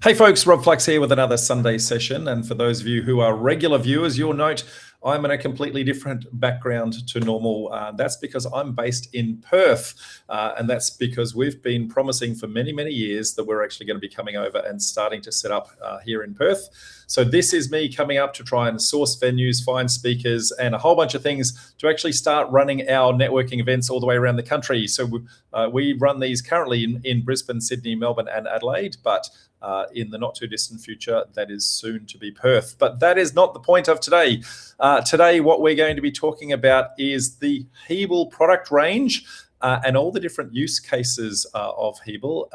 Hey folks, Rob Flux here with another Sunday session. And for those of you who are regular viewers, you'll note I'm in a completely different background to normal. That's because I'm based in Perth. And that's because we've been promising for many, many years that we're actually going to be coming over and starting to set up here in Perth. So this is me coming up to try and source venues, find speakers, and a whole bunch of things to actually start running our networking events all the way around the country. So we run these currently in Brisbane, Sydney, Melbourne, and Adelaide, but in the not too distant future, that is soon to be Perth. But that is not the point of today. Today, what we're going to be talking about is the Hebel product range and all the different use cases of Hebel.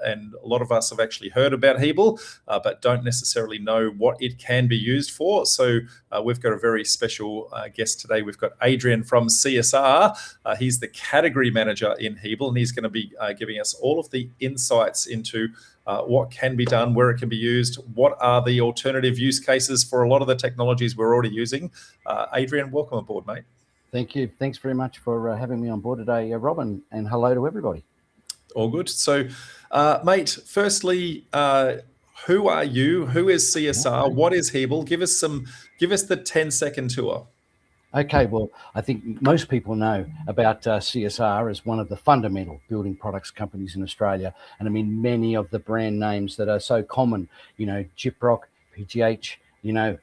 And a lot of us have actually heard about Hebel, but don't necessarily know what it can be used for. So we've got a very special guest today. We've got Adrian from CSR. He's the category manager in Hebel, and he's going to be giving us all of the insights into what can be done, where it can be used, what are the alternative use cases for a lot of the technologies we're already using. Adrian, welcome aboard, mate. Thank you. Thanks very much for having me on board today, Rob, and hello to everybody. All good. So, mate, firstly, who are you? Who is CSR? What is Hebel? Give us the 10-second tour. Okay, well, I think most people know about CSR as one of the fundamental building products companies in Australia. And I mean, many of the brand names that are so common, Gyprock, PGH,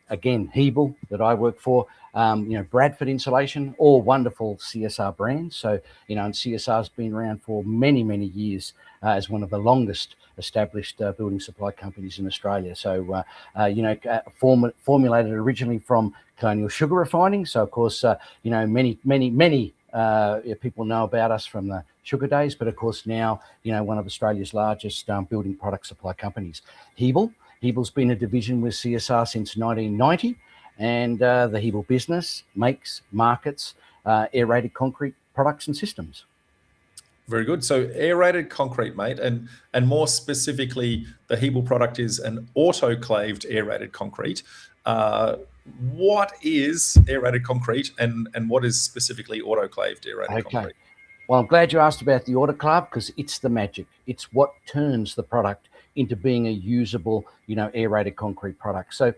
again, Hebel that I work for, Bradford Insulation, all wonderful CSR brands. So, and CSR's been around for many, many years as one of the longest established building supply companies in Australia. So, formulated originally from colonial sugar refining. So, of course, many people know about us from the sugar days, but of course now, one of Australia's largest building product supply companies. Hebel's been a division with CSR since 1990, and the Hebel business markets aerated concrete products and systems. Very good. So aerated concrete, mate, and more specifically, the Hebel product is an autoclaved aerated concrete. What is aerated concrete, and what is specifically autoclaved aerated concrete? Well, I'm glad you asked about the autoclave, because it's the magic. It's what turns the product into being a usable, aerated concrete product. So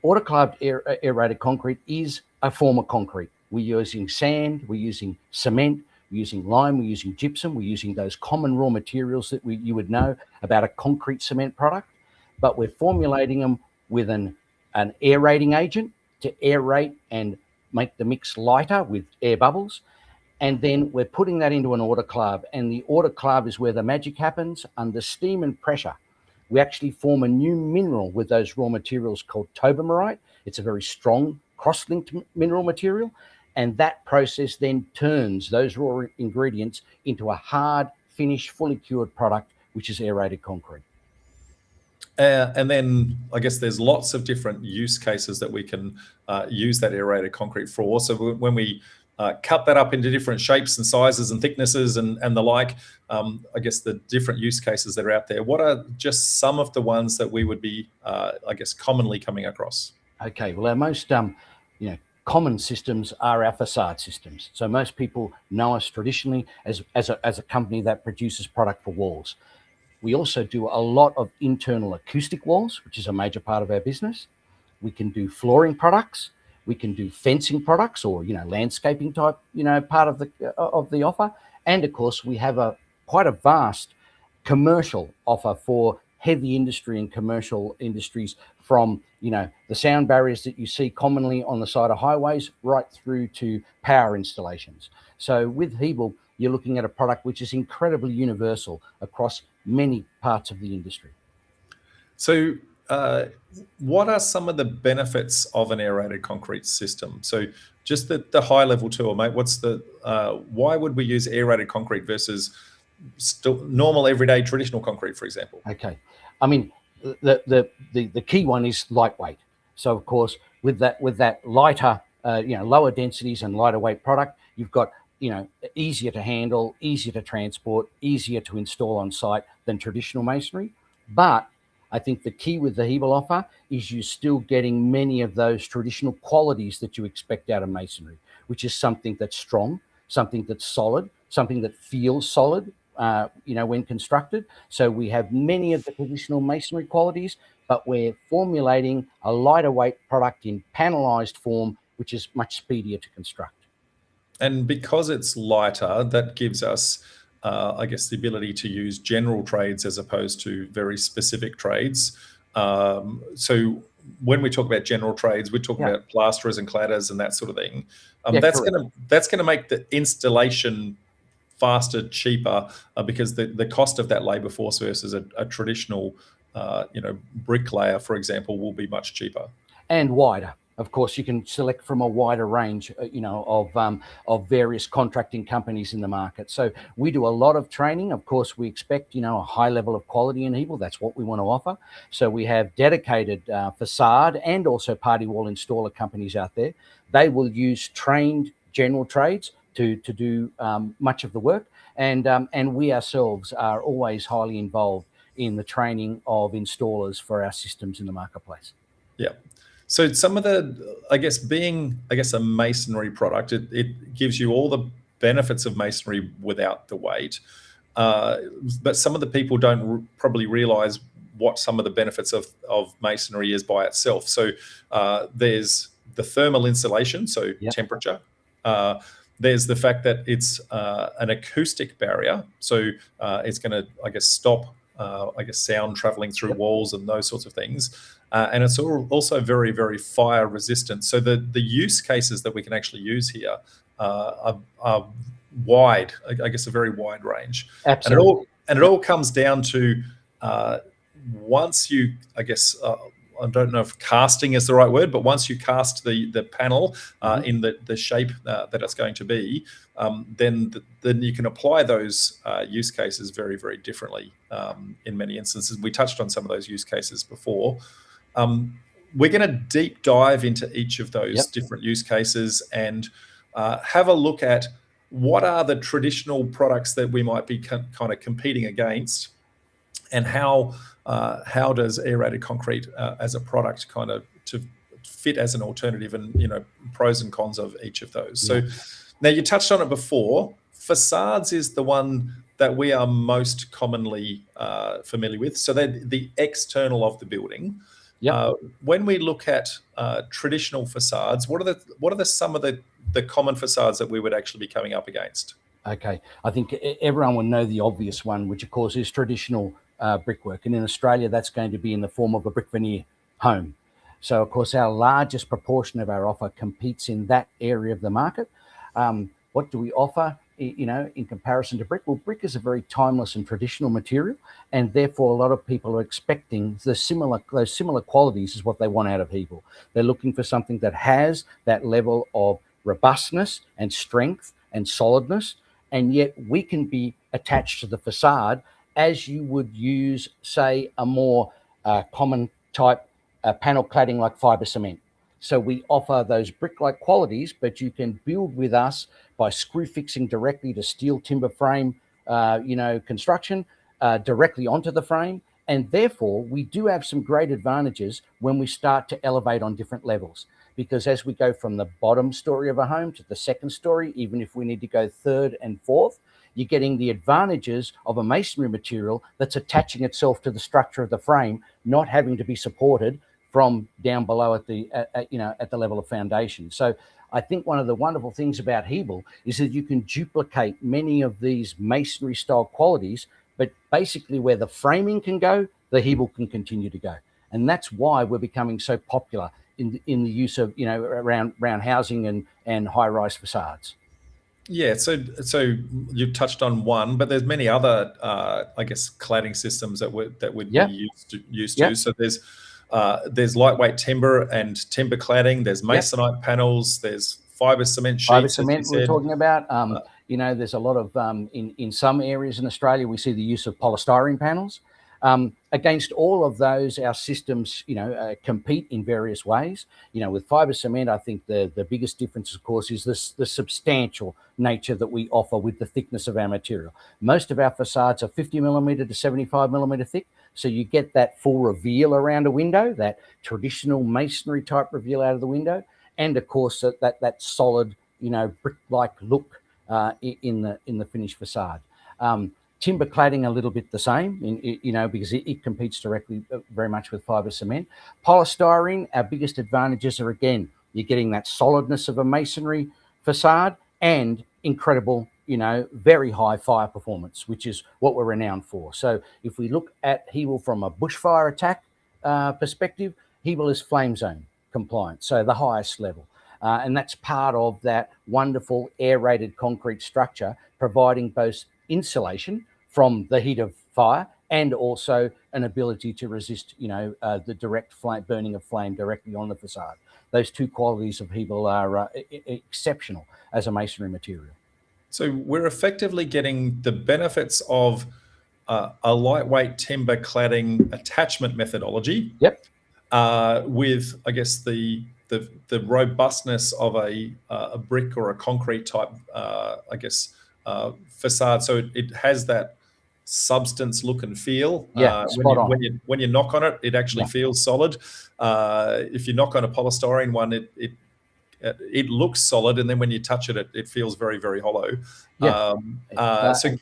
autoclaved aerated concrete is a form of concrete. We're using sand, we're using cement, we're using lime, we're using gypsum, we're using those common raw materials that you would know about a concrete cement product, but we're formulating them with an aerating agent to aerate and make the mix lighter with air bubbles. And then we're putting that into an autoclave, and the autoclave is where the magic happens. Under steam and pressure, we actually form a new mineral with those raw materials called tobermarite. It's a very strong cross-linked mineral material, and that process then turns those raw ingredients into a hard, finished, fully cured product, which is aerated concrete. And then I guess there's lots of different use cases that we can use that aerated concrete for. So when we cut that up into different shapes and sizes and thicknesses and the like, I guess the different use cases that are out there, what are just some of the ones that we would be, commonly coming across? Okay, well, our most common systems are our facade systems. So most people know us traditionally as a company that produces product for walls. We also do a lot of internal acoustic walls, which is a major part of our business. We can do flooring products. We can do fencing products, or landscaping type part of the offer. And of course, we have quite a vast commercial offer for heavy industry and commercial industries, from the sound barriers that you see commonly on the side of highways right through to power installations. So with Hebel, you're looking at a product which is incredibly universal across many parts of the industry. So what are some of the benefits of an aerated concrete system? So just the high level tour, mate, why would we use aerated concrete versus normal everyday traditional concrete, for example? Okay. I mean, the key one is lightweight. So of course, with that lighter, lower densities and lighter weight product, you've got, easier to handle, easier to transport, easier to install on site than traditional masonry. But I think the key with the Hebel offer is you're still getting many of those traditional qualities that you expect out of masonry, which is something that's strong, something that's solid, something that feels solid, when constructed. So we have many of the traditional masonry qualities, but we're formulating a lighter weight product in panelized form, which is much speedier to construct. And because it's lighter, that gives us, I guess, the ability to use general trades as opposed to very specific trades. So when we talk about general trades, we're talking about plasterers and cladders and that sort of thing. That's gonna make the installation faster, cheaper, because the cost of that labor force versus a traditional, bricklayer, for example, will be much cheaper and wider. Of course, you can select from a wider range, of various contracting companies in the market. So we do a lot of training. Of course, we expect, a high level of quality in Hebel. That's what we want to offer. So we have dedicated facade and also party wall installer companies out there. They will use trained general trades to do much of the work. And we ourselves are always highly involved in the training of installers for our systems in the marketplace. Yeah. So some of the, being a masonry product, it gives you all the benefits of masonry without the weight. But some of the people don't probably realize what some of the benefits of masonry is by itself. So there's the thermal insulation, so temperature. There's the fact that it's an acoustic barrier. So it's going to, stop sound traveling through walls and those sorts of things. And it's also very, very fire resistant. So the use cases that we can actually use here are wide, a very wide range. Absolutely. And it all comes down to once you, I don't know if casting is the right word, but once you cast the panel in the shape that it's going to be, then you can apply those use cases very, very differently in many instances. We touched on some of those use cases before. We're going to deep dive into each of those different use cases and have a look at what are the traditional products that we might be kind of competing against, and how does aerated concrete as a product kind of to fit as an alternative, and pros and cons of each of those. So now you touched on it before. Facades is the one that we are most commonly familiar with. So they're the external of the building. When we look at traditional facades, what are some of the common facades that we would actually be coming up against? Okay, I think everyone would know the obvious one, which of course is traditional brickwork, and in Australia that's going to be in the form of a brick veneer home. So of course our largest proportion of our offer competes in that area of the market. What do we offer? In comparison to brick? Well, brick is a very timeless and traditional material, and therefore a lot of people are expecting those similar qualities is what they want out of Hebel. They're looking for something that has that level of robustness and strength and solidness, and yet we can be attached to the facade as you would use, say, a more common type panel cladding like fiber cement. So we offer those brick-like qualities, but you can build with us by screw fixing directly to steel timber frame, construction directly onto the frame. And therefore, we do have some great advantages when we start to elevate on different levels. Because as we go from the bottom story of a home to the second story, even if we need to go third and fourth, you're getting the advantages of a masonry material that's attaching itself to the structure of the frame, not having to be supported from down below at the level of foundation. So I think one of the wonderful things about Hebel is that you can duplicate many of these masonry style qualities, but basically where the framing can go, the Hebel can continue to go. And that's why we're becoming so popular in the use of, around housing and high-rise facades. Yeah, so you've touched on one, but there's many other, cladding systems that would be used to. So there's lightweight timber and timber cladding. There's masonite panels. There's fiber cement sheets. Fiber cement we're talking about. There's a lot of in some areas in Australia we see the use of polystyrene panels. Against all of those, our systems, compete in various ways. With fiber cement, I think the biggest difference, of course, is the substantial nature that we offer with the thickness of our material. Most of our facades are 50 millimeter to 75 millimeter thick. So you get that full reveal around a window, that traditional masonry type reveal out of the window. And of course, that solid, brick-like look in the finished facade. Timber cladding a little bit the same, because it competes directly very much with fibre cement. Polystyrene, our biggest advantages are, again, you're getting that solidness of a masonry facade and incredible, very high fire performance, which is what we're renowned for. So if we look at Hebel from a bushfire attack perspective, Hebel is flame zone compliant, so the highest level. And that's part of that wonderful aerated concrete structure, providing both insulation from the heat of fire and also an ability to resist, the direct burning of flame directly on the facade. Those two qualities of Hebel are exceptional as a masonry material. So we're effectively getting the benefits of a lightweight timber cladding attachment methodology. Yep. With, I guess, the robustness of a brick or a concrete type, facade. So it has that substance look and feel. Yeah, spot on. When you knock on it, it actually feels solid. If you knock on a polystyrene one, it looks solid, and then when you touch it, it feels very, very hollow. Yeah. So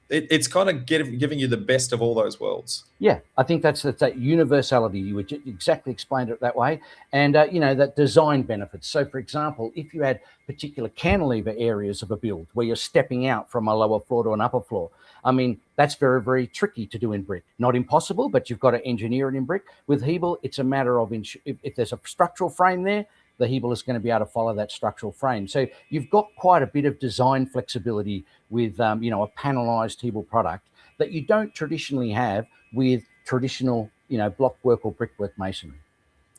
it's kind of giving you the best of all those worlds. Yeah, I think that's that universality. You would exactly explained it that way. And, that design benefits. So, for example, if you had particular cantilever areas of a build where you're stepping out from a lower floor to an upper floor, I mean, that's very, very tricky to do in brick. Not impossible, but you've got to engineer it in brick. With Hebel, it's a matter of if there's a structural frame there, the Hebel is going to be able to follow that structural frame. So you've got quite a bit of design flexibility with, a panelized Hebel product that you don't traditionally have with traditional, blockwork or brickwork masonry.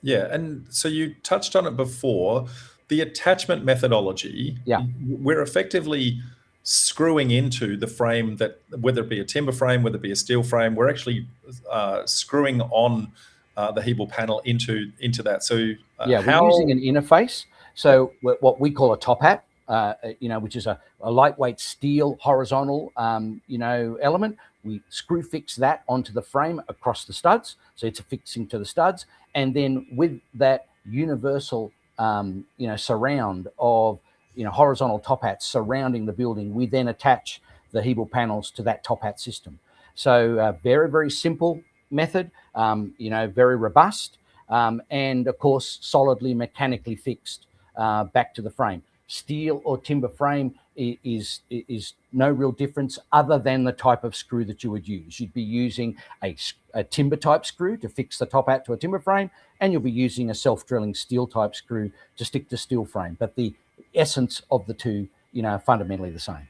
Yeah, and so you touched on it before, the attachment methodology. Yeah. We're effectively screwing into the frame, that whether it be a timber frame, whether it be a steel frame, we're actually screwing on the Hebel panel into that. So we're using an interface. So what we call a top hat, which is a lightweight steel horizontal, element. We screw fix that onto the frame across the studs. So it's affixing to the studs. And then with that universal, surround of, horizontal top hats surrounding the building, we then attach the Hebel panels to that top hat system. So very, very simple method, very robust, and of course, solidly mechanically fixed back to the frame. Steel or timber frame is no real difference other than the type of screw that you would use. You'd be using a timber type screw to fix the top hat to a timber frame, and you'll be using a self-drilling steel type screw to stick to steel frame. But the essence of the two, are fundamentally the same.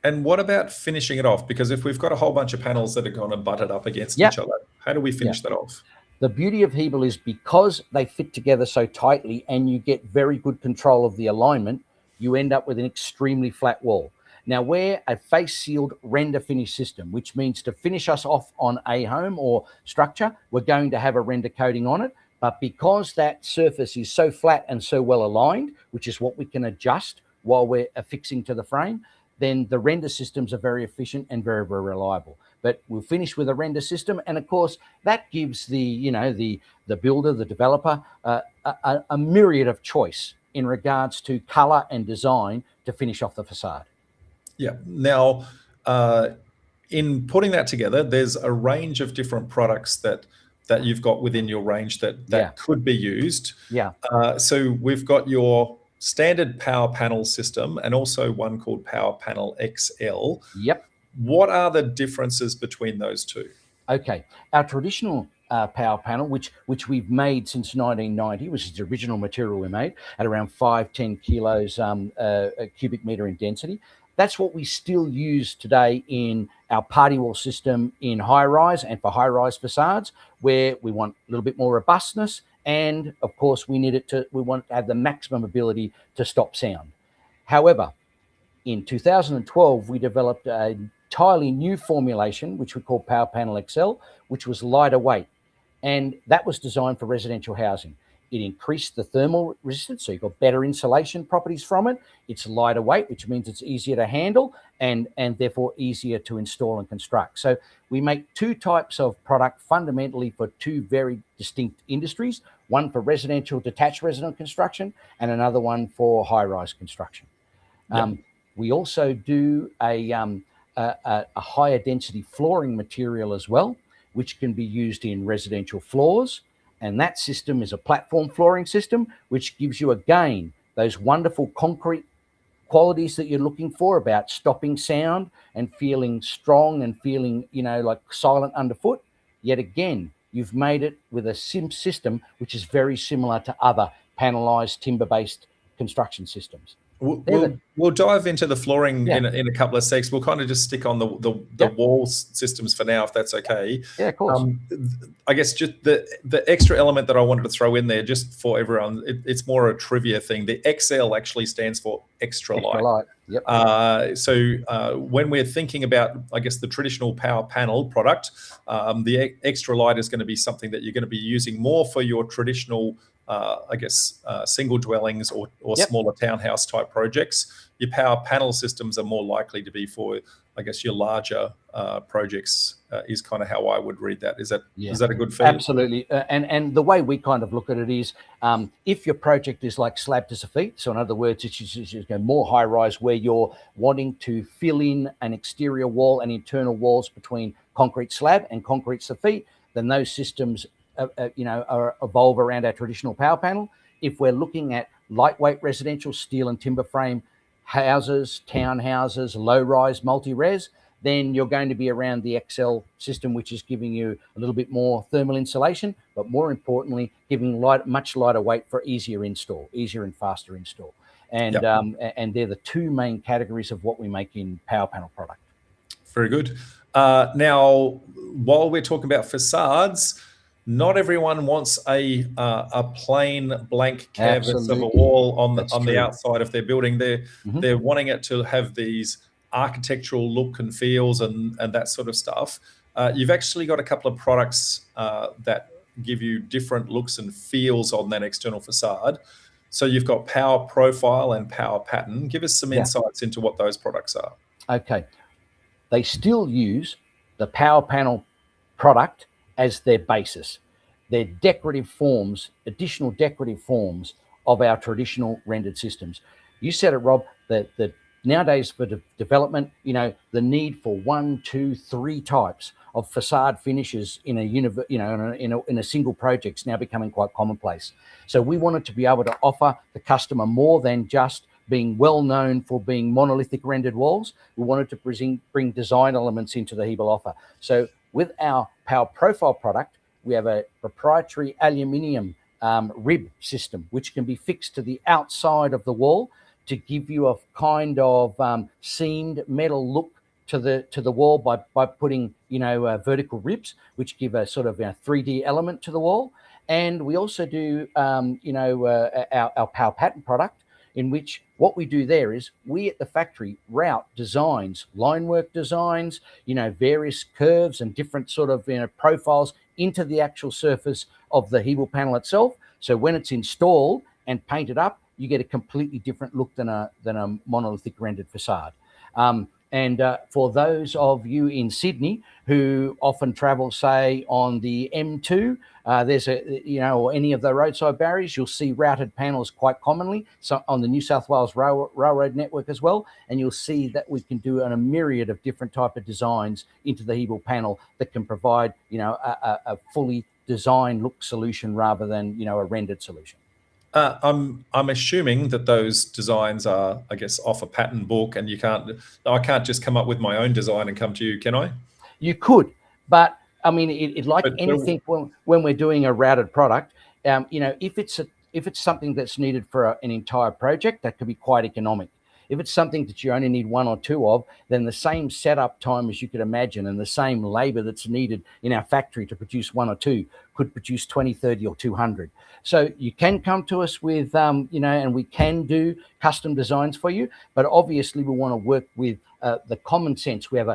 And what about finishing it off? Because if we've got a whole bunch of panels that are going to butt it up against each other, how do we finish that off? The beauty of Hebel is because they fit together so tightly and you get very good control of the alignment, you end up with an extremely flat wall. Now, we're a face sealed render finish system, which means to finish us off on a home or structure, we're going to have a render coating on it. But because that surface is so flat and so well aligned, which is what we can adjust while we're affixing to the frame, then the render systems are very efficient and very, very reliable. But we'll finish with a render system. And of course, that gives the builder, the developer, a myriad of choice in regards to color and design to finish off the facade. Yeah. Now, in putting that together, there's a range of different products that you've got within your range that could be used. Yeah. So we've got your standard power panel system and also one called Power Panel XL. Yep. What are the differences between those two? Okay. Our traditional power panel, which we've made since 1990, which is the original material we made at around 5-10 kilos a cubic meter in density. That's what we still use today in our party wall system in high-rise and for high-rise facades, where we want a little bit more robustness, and of course we want to have the maximum ability to stop sound. However, in 2012, we developed an entirely new formulation, which we call Power Panel XL, which was lighter weight, and that was designed for residential housing. It increased the thermal resistance, so you've got better insulation properties from it. It's lighter weight, which means it's easier to handle and therefore easier to install and construct. So we make two types of product fundamentally for two very distinct industries, one for residential detached residential construction and another one for high-rise construction. Yep. We also do a a higher density flooring material as well, which can be used in residential floors. And that system is a platform flooring system, which gives you, again, those wonderful concrete qualities that you're looking for about stopping sound and feeling strong and feeling, like silent underfoot. Yet again, you've made it with a system which is very similar to other panelized timber-based construction systems. We'll dive into the flooring Yeah. in a couple of secs. We'll kind of just stick on the Yep. wall systems for now, if that's okay. Yeah, of course. I guess just the extra element that I wanted to throw in there, just for everyone, it's more a trivia thing. The XL actually stands for extra light. Yep. So when we're thinking about, I guess, the traditional power panel product, the extra light is going to be something that you're going to be using more for your traditional single dwellings or Yep. smaller townhouse type projects. Your power panel systems are more likely to be for, I guess, your larger projects, is kind of how I would read that. Is that a good feed? Absolutely. And the way we kind of look at it is, if your project is like slab to soffit, so in other words, it's more high rise where you're wanting to fill in an exterior wall and internal walls between concrete slab and concrete soffit, then those systems evolve around our traditional power panel. If we're looking at lightweight residential steel and timber frame houses, townhouses, low-rise multi-res, then you're going to be around the XL system, which is giving you a little bit more thermal insulation, but more importantly, giving much lighter weight for easier and faster install. And and they're the two main categories of what we make in power panel product. Very good. Now, while we're talking about facades, not everyone wants a plain blank canvas of a wall on the outside of their building. They're wanting it to have these architectural look and feels and that sort of stuff. You've actually got a couple of products that give you different looks and feels on that external facade. So you've got Power Profile and Power Pattern. Give us some insights into what those products are. Okay. They still use the power panel product as their basis. They're decorative forms, additional decorative forms of our traditional rendered systems. You said it, Rob, that nowadays for development, the need for 1, 2, 3 types of facade finishes in a single project is now becoming quite commonplace. So we wanted to be able to offer the customer more than just being well known for being monolithic rendered walls. We wanted to bring design elements into the Hebel offer. So with our Power Profile product, we have a proprietary aluminium rib system, which can be fixed to the outside of the wall to give you a kind of seamed metal look to the wall by putting vertical ribs, which give a sort of 3D element to the wall. And we also do our Power Pattern product, in which what we do there is we at the factory route designs, line work designs, various curves and different sort of profiles into the actual surface of the Hebel panel itself. So when it's installed and painted up, you get a completely different look than a monolithic rendered facade. And for those of you in Sydney who often travel, say, on the M2, there's or any of the roadside barriers, you'll see routed panels quite commonly. So on the New South Wales Railroad network as well, and you'll see that we can do a myriad of different type of designs into the Hebel panel that can provide a fully designed look solution rather than a rendered solution. I'm assuming that those designs are, I guess, off a pattern book, and I can't just come up with my own design and come to you, can I? You could, but I mean, anything when we're doing a routed product, if it's something that's needed for an entire project, that could be quite economic. If it's something that you only need 1 or 2 of, then the same setup time as you could imagine and the same labor that's needed in our factory to produce 1 or 2 could produce 20, 30 or 200. So you can come to us with, and we can do custom designs for you, but obviously we want to work with the common sense. We have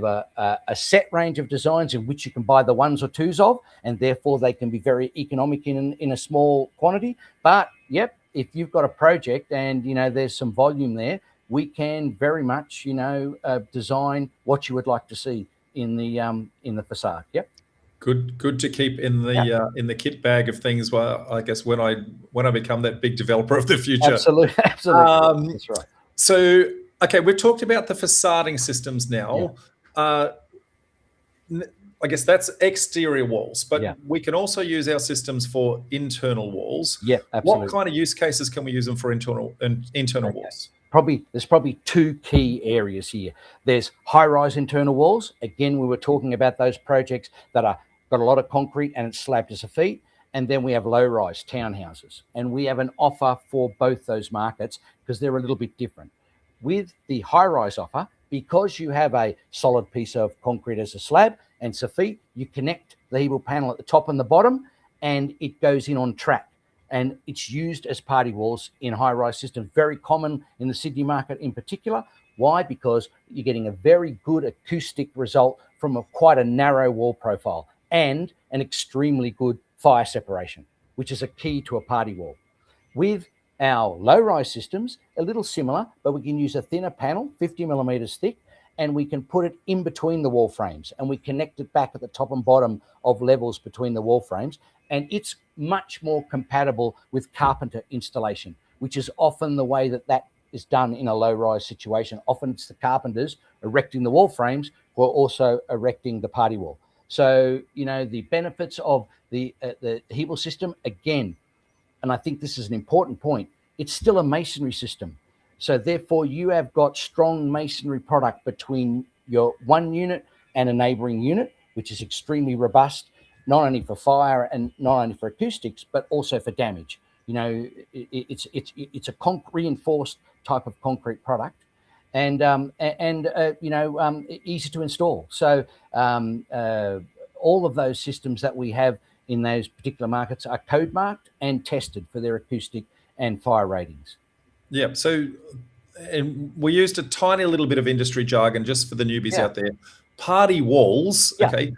a set range of designs in which you can buy the 1s or 2s of, and therefore they can be very economic in a small quantity. But yep, if you've got a project and there's some volume there, we can very much design what you would like to see in the facade. Yep. Good to keep in the kit bag of things. Well, I guess when I become that big developer of the future. Absolutely. That's right. So Okay, we've talked about the facading systems now. Yeah. I guess that's exterior walls, but Yeah. we can also use our systems for internal walls. Yeah, absolutely. What kind of use cases can we use them for internal walls? There's probably two key areas here. There's high-rise internal walls. Again, we were talking about those projects that are got a lot of concrete and it's slabbed as a feet. And then we have low-rise townhouses. And we have an offer for both those markets because they're a little bit different. With the high-rise offer, because you have a solid piece of concrete as a slab and soffit, you connect the Hebel panel at the top and the bottom, and it goes in on track. And it's used as party walls in high-rise systems, very common in the Sydney market in particular. Why? Because you're getting a very good acoustic result from quite a narrow wall profile and an extremely good fire separation, which is a key to a party wall. With our low-rise systems, a little similar, but we can use a thinner panel, 50 millimeters thick, and we can put it in between the wall frames, and we connect it back at the top and bottom of levels between the wall frames, and it's much more compatible with carpenter installation, which is often the way that is done in a low-rise situation. Often it's the carpenters erecting the wall frames who are also erecting the party wall. So, you know, the benefits of the Hebel system, again, and I think this is an important point, it's still a masonry system. So therefore you have got strong masonry product between your one unit and a neighboring unit, which is extremely robust, not only for fire and not only for acoustics, but also for damage. You know, it's a reinforced type of concrete product, and easy to install. So all of those systems that we have in those particular markets are code marked and tested for their acoustic and fire ratings. Yeah. So, and we used a tiny little bit of industry jargon just for the newbies out there. Party walls. Okay.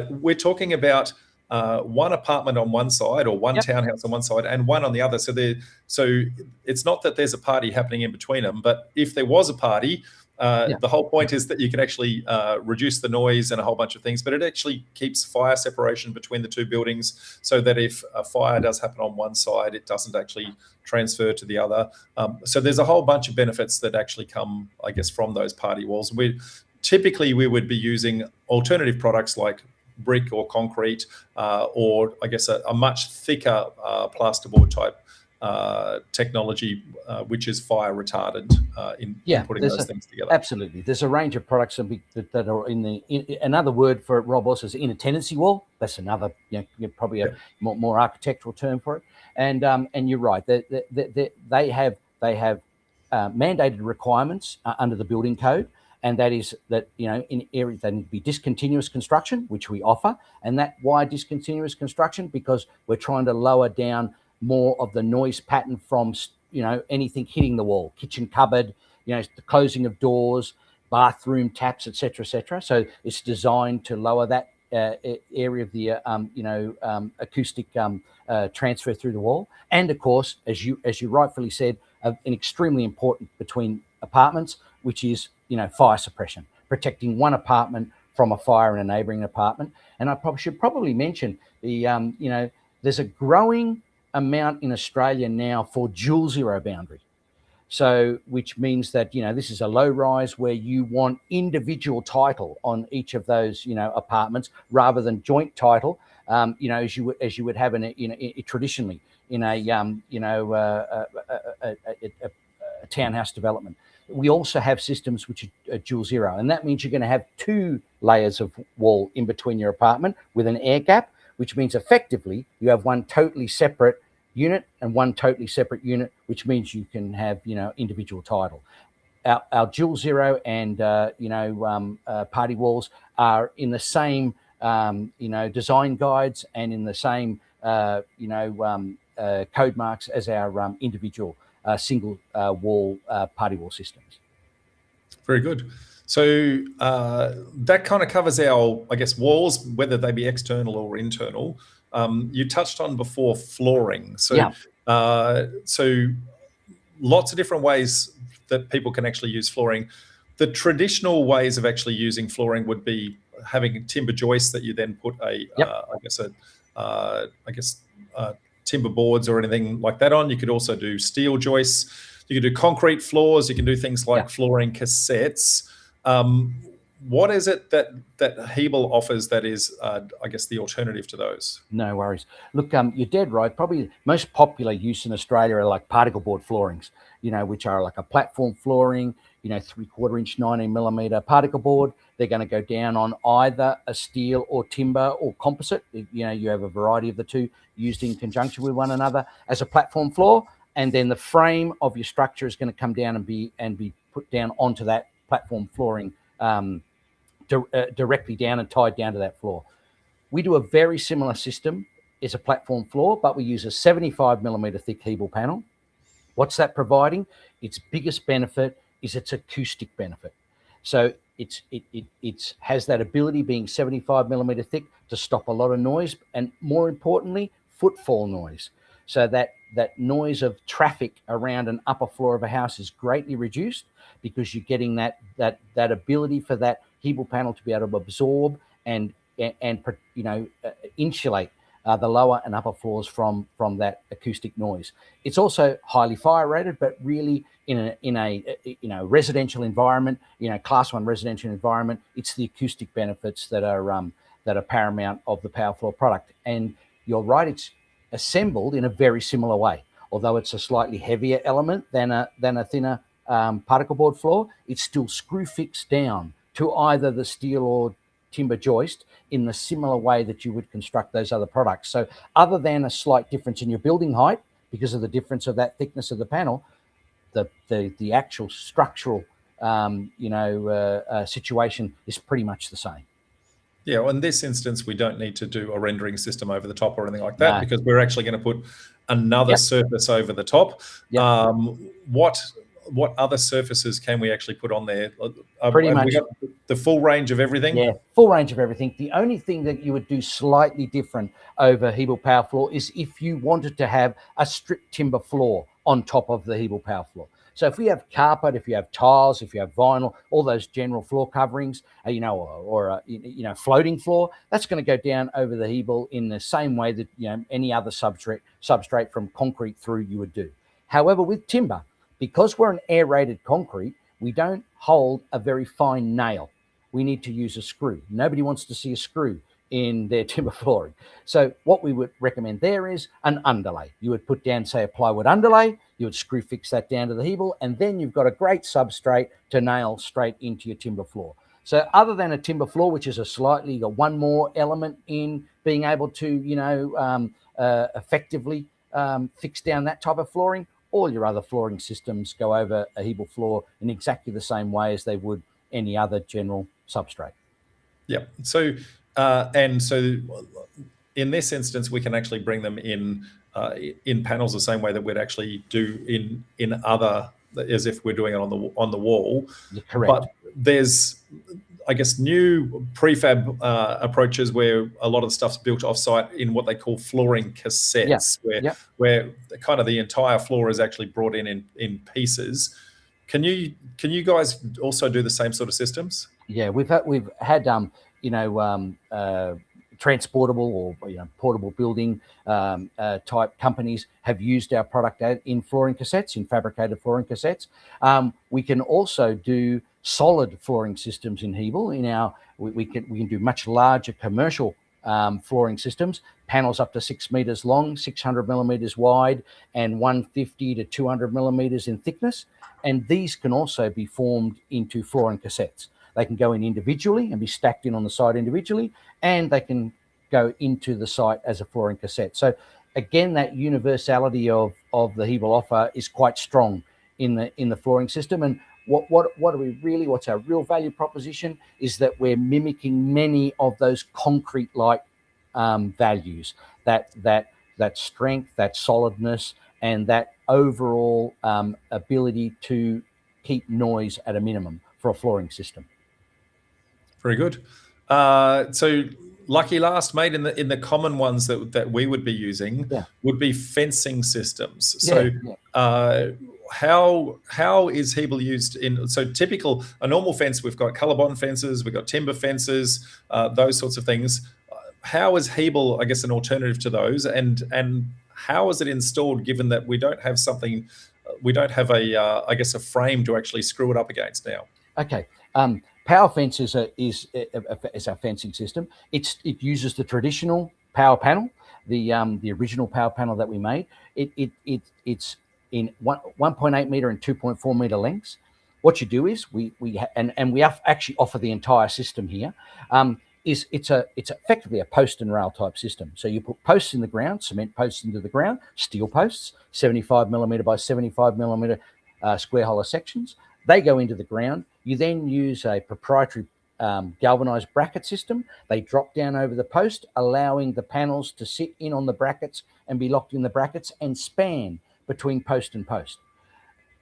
We're talking about one apartment on one side or one townhouse on one side and one on the other. So it's not that there's a party happening in between them, but if there was a party, the whole point is that you can actually reduce the noise and a whole bunch of things, but it actually keeps fire separation between the two buildings so that if a fire does happen on one side, it doesn't actually transfer to the other. So there's a whole bunch of benefits that actually come, I guess, from those party walls. Typically we would be using alternative products like brick or concrete, or I guess a much thicker plasterboard type technology, which is fire retardant in putting those things together. Absolutely. There's a range of products that are another word for it, Rob, also is in a tenancy wall. That's another, probably a more architectural term for it. And you're right. They have mandated requirements under the building code. And that is that, in areas they need to be discontinuous construction, which we offer. And why discontinuous construction? Because we're trying to lower down more of the noise pattern from, anything hitting the wall, kitchen cupboard, the closing of doors, bathroom taps, et cetera. So it's designed to lower that area of the, acoustic transfer through the wall. And of course, as you rightfully said, an extremely important between apartments, which is, fire suppression, protecting one apartment from a fire in a neighboring apartment. And I should probably mention there's a growing amount in Australia now for dual zero boundary. So, which means that, this is a low rise where you want individual title on each of those, apartments rather than joint title, as you would have traditionally in a townhouse development. We also have systems which are dual zero, and that means you're going to have two layers of wall in between your apartment with an air gap, which means effectively you have one totally separate unit and one totally separate unit, which means you can have, individual title. Our dual zero and, party walls are in the same, design guides and in the same, code marks as our individual single wall party wall systems. Very good. So that kind of covers our, I guess, walls, whether they be external or internal. You touched on before flooring. So, so lots of different ways that people can actually use flooring. The traditional ways of actually using flooring would be having timber joists that you then put timber boards or anything like that on. You could also do steel joists. you can do concrete floors, you can do things like Yeah. flooring cassettes. What is it that Hebel offers that is, I guess, the alternative to those? No worries. Look, you're dead right. Probably most popular use in Australia are like particle board floorings, which are like a platform flooring, 3/4 inch, 19mm particle board. They're going to go down on either a steel or timber or composite. You have a variety of the two used in conjunction with one another as a platform floor. And then the frame of your structure is going to come down and be put down onto that platform flooring, directly down and tied down to that floor. We do a very similar system. It's a platform floor, but we use a 75mm thick Hebel panel. What's that providing? Its biggest benefit is its acoustic benefit. So it has that ability, being 75mm thick, to stop a lot of noise, and more importantly, footfall noise. So that noise of traffic around an upper floor of a house is greatly reduced, because you're getting that ability for that Hebel panel to be able to absorb and insulate the lower and upper floors from that acoustic noise. It's also highly fire rated, but really in a residential environment, class 1 residential environment, it's the acoustic benefits that are paramount of the Power Floor product. And you're right, it's assembled in a very similar way. Although it's a slightly heavier element than a thinner particle board floor, it's still screw fixed down to either the steel or timber joist in the similar way that you would construct those other products. So other than a slight difference in your building height because of the difference of that thickness of the panel, the actual structural situation is pretty much the same. Yeah, well, in this instance, we don't need to do a rendering system over the top or anything like that, because we're actually going to put another surface over the top. What other surfaces can we actually put on there? Pretty much. We got the full range of everything? Yeah, full range of everything. The only thing that you would do slightly different over Hebel Power Floor is if you wanted to have a stripped timber floor on top of the Hebel Power Floor. So if we have carpet, if you have tiles, if you have vinyl, all those general floor coverings, or floating floor, that's going to go down over the Hebel in the same way that any other substrate from concrete through you would do. However, with timber, because we're an aerated concrete, we don't hold a very fine nail. We need to use a screw. Nobody wants to see a screw in their timber flooring. So what we would recommend there is an underlay. You would put down, say, a plywood underlay, you would screw fix that down to the Hebel, and then you've got a great substrate to nail straight into your timber floor. So other than a timber floor, which is one more element in being able to, effectively fix down that type of flooring, all your other flooring systems go over a Hebel floor in exactly the same way as they would any other general substrate. Yeah. So, in this instance, we can actually bring them in panels the same way that we'd actually do in other, as if we're doing it on the wall. You're correct. But there's, I guess, new prefab approaches where a lot of the stuff's built offsite in what they call flooring cassettes, where kind of the entire floor is actually brought in pieces. Can you guys also do the same sort of systems? Yeah, we've had transportable or portable building type companies have used our product in flooring cassettes, in fabricated flooring cassettes. We can also do solid flooring systems in Hebel. We can do much larger commercial flooring systems, panels up to 6 meters long, 600 millimeters wide, and 150 to 200 millimeters in thickness. And these can also be formed into flooring cassettes. They can go in individually and be stacked in on the side individually, and they can go into the site as a flooring cassette. So again, that universality of the Hebel offer is quite strong in the flooring system. And what's our real value proposition is that we're mimicking many of those concrete-like values, that strength, that solidness, and that overall ability to keep noise at a minimum for a flooring system. Very good. So lucky last, mate, in the common ones that we would be using would be fencing systems. So how is Hebel used in, so typical, a normal fence, we've got ColourBond fences, we've got timber fences, those sorts of things. How is Hebel, I guess, an alternative to those? And how is it installed, given that we don't have something we don't have a I guess a frame to actually screw it up against now. Okay. Power fence is our fencing system. It uses the traditional power panel, the original power panel that we made. It's in 1.8 meter and 2.4 meter lengths. What you do is we actually offer the entire system here. It's effectively a post and rail type system. So you put posts in the ground, cement posts into the ground, steel posts, 75 millimeter by 75 millimeter square hollow sections. They go into the ground. You then use a proprietary galvanized bracket system. They drop down over the post, allowing the panels to sit in on the brackets and be locked in the brackets and span between post and post.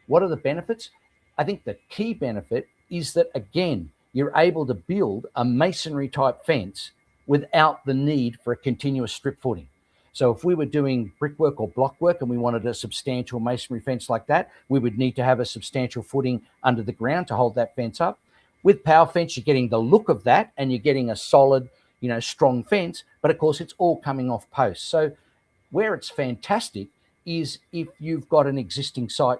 What are the benefits? I think the key benefit is that, again, you're able to build a masonry type fence without the need for a continuous strip footing. So if we were doing brickwork or block work and we wanted a substantial masonry fence like that, we would need to have a substantial footing under the ground to hold that fence up. With power fence, you're getting the look of that and you're getting a solid, strong fence, but of course it's all coming off posts. So where it's fantastic is if you've got an existing site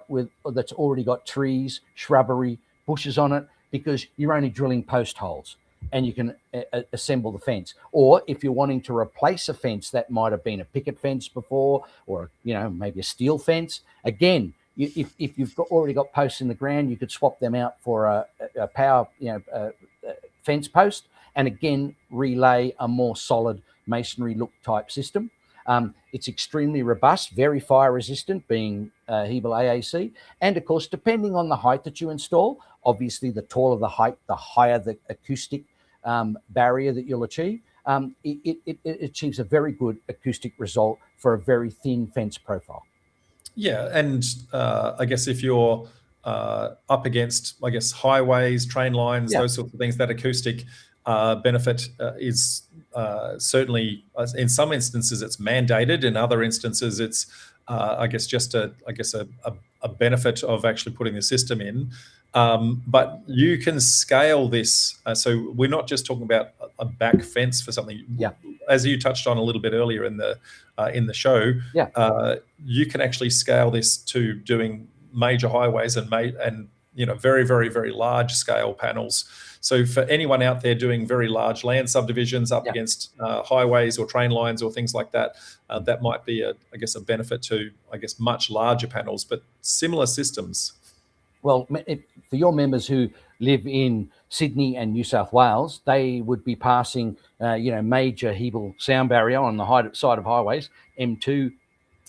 that's already got trees, shrubbery, bushes on it, because you're only drilling post holes and you can assemble the fence. Or if you're wanting to replace a fence that might have been a picket fence before, or maybe a steel fence, again, if you've already got posts in the ground, you could swap them out for a power fence post, and again relay a more solid masonry look type system. It's extremely robust, very fire resistant, being Hebel AAC. And of course, depending on the height that you install, obviously the taller the height, the higher the acoustic barrier that you'll achieve. It achieves a very good acoustic result for a very thin fence profile. Yeah, and I guess if you're up against, highways, train lines, those sorts of things, that acoustic benefit is certainly, in some instances, it's mandated. In other instances, it's, just a benefit of actually putting the system in. But you can scale this. So we're not just talking about a back fence for something. Yeah. As you touched on a little bit earlier in the show, you can actually scale this to doing major highways and very, very, very large scale panels. So for anyone out there doing very large land subdivisions up against highways or train lines or things like that, that might be a benefit to, much larger panels, but similar systems. Well, for your members who live in Sydney and New South Wales, they would be passing, major Hebel sound barrier on the side of highways, M2,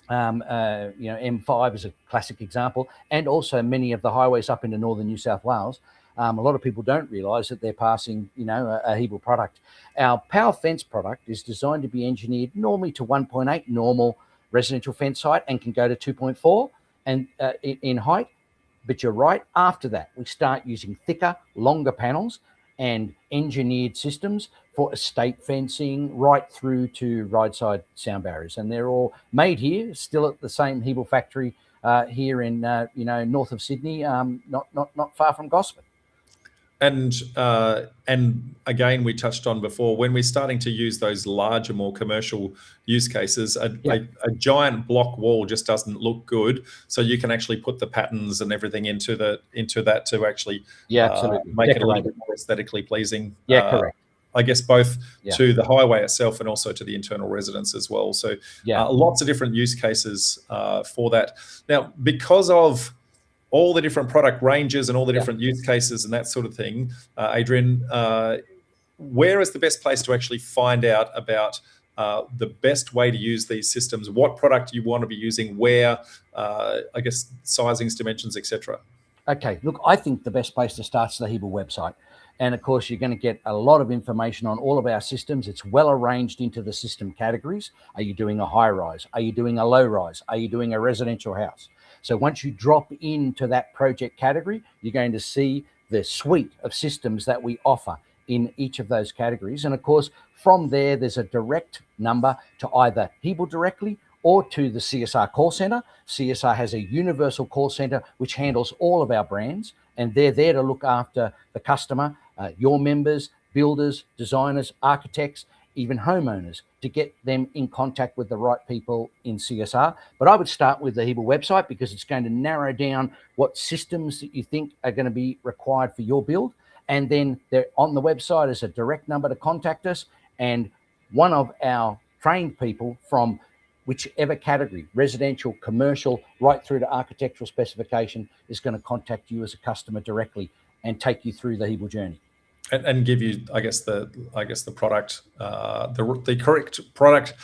M5 is a classic example, and also many of the highways up into northern New South Wales. A lot of people don't realise that they're passing, a Hebel product. Our power fence product is designed to be engineered normally to 1.8 normal residential fence height and can go to 2.4 and in height. But you're right, after that, we start using thicker, longer panels and engineered systems for estate fencing right through to roadside sound barriers. And they're all made here, still at the same Hebel factory here in, north of Sydney, not far from Gosford. And again, we touched on before, when we're starting to use those larger, more commercial use cases, a giant block wall just doesn't look good. So you can actually put the patterns and everything into that to actually make it a little bit more aesthetically pleasing. Correct. I guess both to the highway itself and also to the internal residents as well. So lots of different use cases for that. Now, because of all the different product ranges and all the different use cases and that sort of thing, Adrian, where is the best place to actually find out about the best way to use these systems? What product you want to be using, where, sizings, dimensions, etc. Okay, look, I think the best place to start is the Hebel website. And of course, you're going to get a lot of information on all of our systems. It's well arranged into the system categories. Are you doing a high rise? Are you doing a low rise? Are you doing a residential house? So once you drop into that project category, you're going to see the suite of systems that we offer in each of those categories. And of course, from there, there's a direct number to either Hebel directly or to the CSR call center. CSR has a universal call center which handles all of our brands, and they're there to look after the customer, your members, builders, designers, architects, even homeowners, to get them in contact with the right people in CSR. But I would start with the Hebel website, because it's going to narrow down what systems that you think are going to be required for your build. And then there on the website is a direct number to contact us, and one of our trained people from whichever category, residential, commercial, right through to architectural specification, is going to contact you as a customer directly and take you through the Hebel journey. And give you, I guess the product, the correct product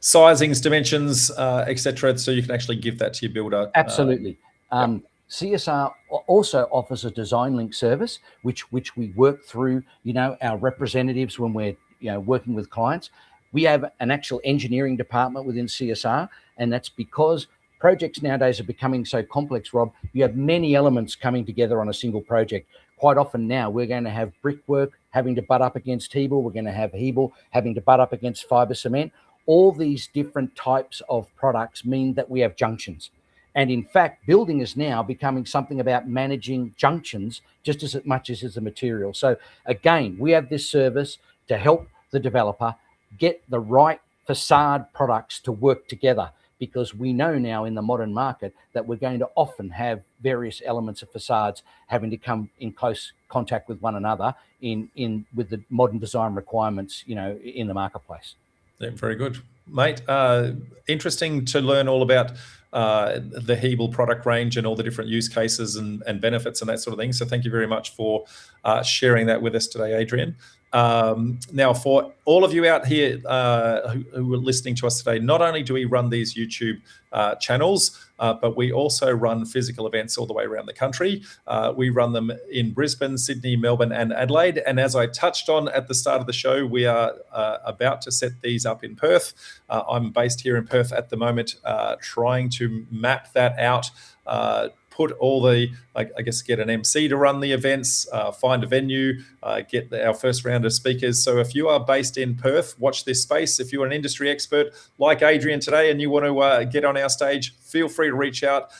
sizings, dimensions, etc. So you can actually give that to your builder. Absolutely. CSR also offers a design link service, which we work through, our representatives when we're working with clients. We have an actual engineering department within CSR, and that's because projects nowadays are becoming so complex, Rob. You have many elements coming together on a single project. Quite often now, we're going to have brickwork having to butt up against Hebel. We're going to have Hebel having to butt up against fiber cement. All these different types of products mean that we have junctions. And in fact, building is now becoming something about managing junctions just as much as the material. So again, we have this service to help the developer get the right facade products to work together, because we know now in the modern market that we're going to often have various elements of facades having to come in close contact with one another with the modern design requirements, in the marketplace. Yeah, very good, mate. Interesting to learn all about the Hebel product range and all the different use cases and benefits and that sort of thing. So thank you very much for sharing that with us today, Adrian. Now, for all of you out here who are listening to us today, not only do we run these YouTube channels, but we also run physical events all the way around the country. We run them in Brisbane, Sydney, Melbourne, and Adelaide. And as I touched on at the start of the show, we are about to set these up in Perth. I'm based here in Perth at the moment, trying to map that out, put all the, get an MC to run the events, find a venue, get our first round of speakers. So if you are based in Perth, watch this space. If you're an industry expert like Adrian today and you want to get on our stage, feel free to reach out.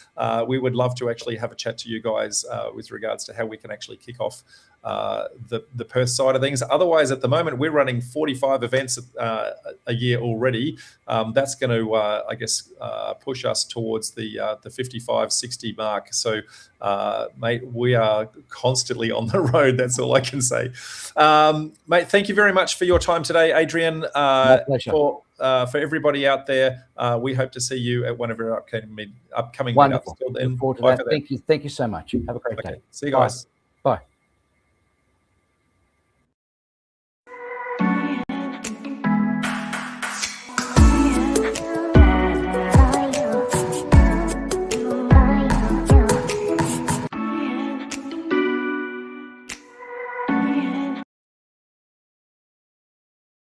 We would love to actually have a chat to you guys with regards to how we can actually kick off the Perth side of things. Otherwise, at the moment, we're running 45 events a year already. That's going to, push us towards the 55, 60 mark. So, mate, we are constantly on the road. That's all I can say. Mate, thank you very much for your time today, Adrian. My pleasure. For everybody out there, we hope to see you at one of our upcoming Wonderful. meetups. Look forward to that. Thank you so much. Have a great day. See you guys. Bye.